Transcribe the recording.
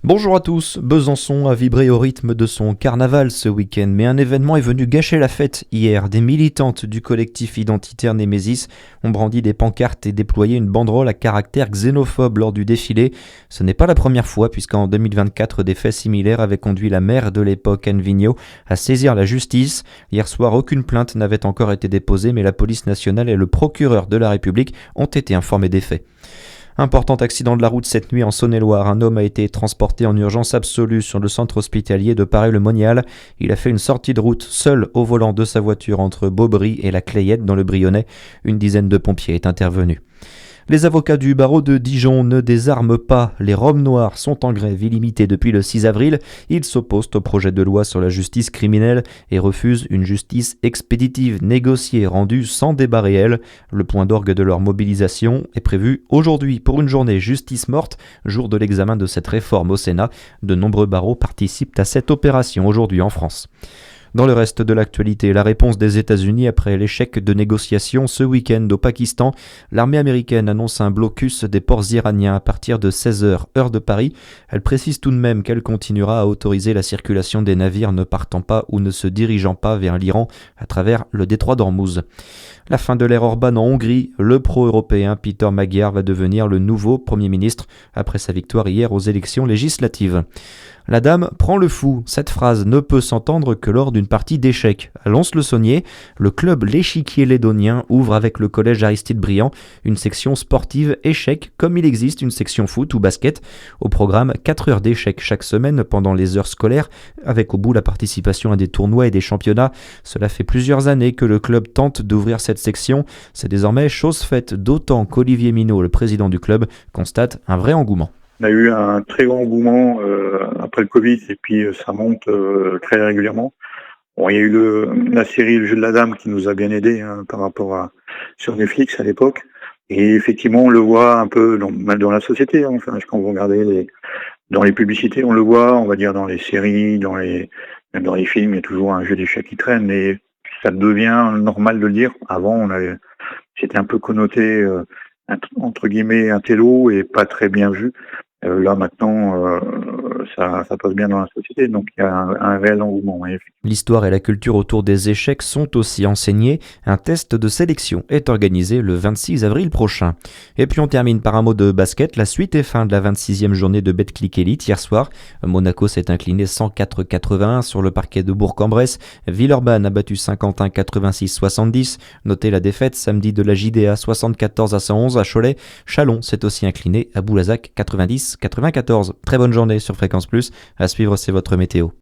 Bonjour à tous, Besançon a vibré au rythme de son carnaval ce week-end, mais un événement est venu gâcher la fête hier. Des militantes du collectif identitaire Némésis ont brandi des pancartes et déployé une banderole à caractère xénophobe lors du défilé. Ce n'est pas la première fois puisqu'en 2024 des faits similaires avaient conduit la maire de l'époque Anne Vigneault à saisir la justice. Hier soir, aucune plainte n'avait encore été déposée, mais la police nationale et le procureur de la République ont été informés des faits. Important accident de la route cette nuit en Saône-et-Loire. Un homme a été transporté en urgence absolue sur le centre hospitalier de Paray-le-Monial. Il a fait une sortie de route seul au volant de sa voiture entre Beaubry et la Clayette dans le Brionnais. Une dizaine de pompiers est intervenue. Les avocats du barreau de Dijon ne désarment pas. Les robes noires sont en grève illimitée depuis le 6 avril. Ils s'opposent au projet de loi sur la justice criminelle et refusent une justice expéditive négociée rendue sans débat réel. Le point d'orgue de leur mobilisation est prévu aujourd'hui pour une journée justice morte, jour de l'examen de cette réforme au Sénat. De nombreux barreaux participent à cette opération aujourd'hui en France. Dans le reste de l'actualité, la réponse des États-Unis après l'échec de négociations ce week-end au Pakistan. L'armée américaine annonce un blocus des ports iraniens à partir de 16h, heure de Paris. Elle précise tout de même qu'elle continuera à autoriser la circulation des navires ne partant pas ou ne se dirigeant pas vers l'Iran à travers le détroit d'Ormuz. La fin de l'ère Orban en Hongrie, le pro-européen Peter Magyar va devenir le nouveau Premier ministre après sa victoire hier aux élections législatives. La dame prend le fou. Cette phrase ne peut s'entendre que lors d'une partie d'échecs. À Lons-le-Saunier, le club L'Échiquier Lédonien ouvre avec le collège Aristide Briand une section sportive échecs comme il existe une section foot ou basket. Au programme, 4 heures d'échecs chaque semaine pendant les heures scolaires, avec au bout la participation à des tournois et des championnats. Cela fait plusieurs années que le club tente d'ouvrir cette section. C'est désormais chose faite, d'autant qu'Olivier Minot, le président du club, constate un vrai engouement. On a eu un très grand engouement après le Covid et puis ça monte très régulièrement. Bon, il y a eu la série Le Jeu de la Dame qui nous a bien aidé par rapport à sur Netflix à l'époque. Et effectivement, on le voit un peu même dans la société. Enfin, quand vous regardez dans les publicités, on le voit, on va dire dans les séries, même dans les films, il y a toujours un jeu d'échecs qui traîne. Et ça devient normal de le dire. Avant, c'était un peu connoté entre guillemets intello et pas très bien vu. Là maintenant, ça passe bien dans la société, donc il y a un réel engouement. Oui. L'histoire et la culture autour des échecs sont aussi enseignées. Un test de sélection est organisé le 26 avril prochain. Et puis on termine par un mot de basket. La suite et fin de la 26e journée de Betclic Elite hier soir. Monaco s'est incliné 104-81 sur le parquet de Bourg-en-Bresse. Villeurbanne a battu Saint-Quentin 86-70. Notez la défaite samedi de la JDA 74-111 à Cholet. Chalon s'est aussi incliné à Boulazac 90-94. Très bonne journée sur Fréquence Plus. À suivre, c'est votre météo.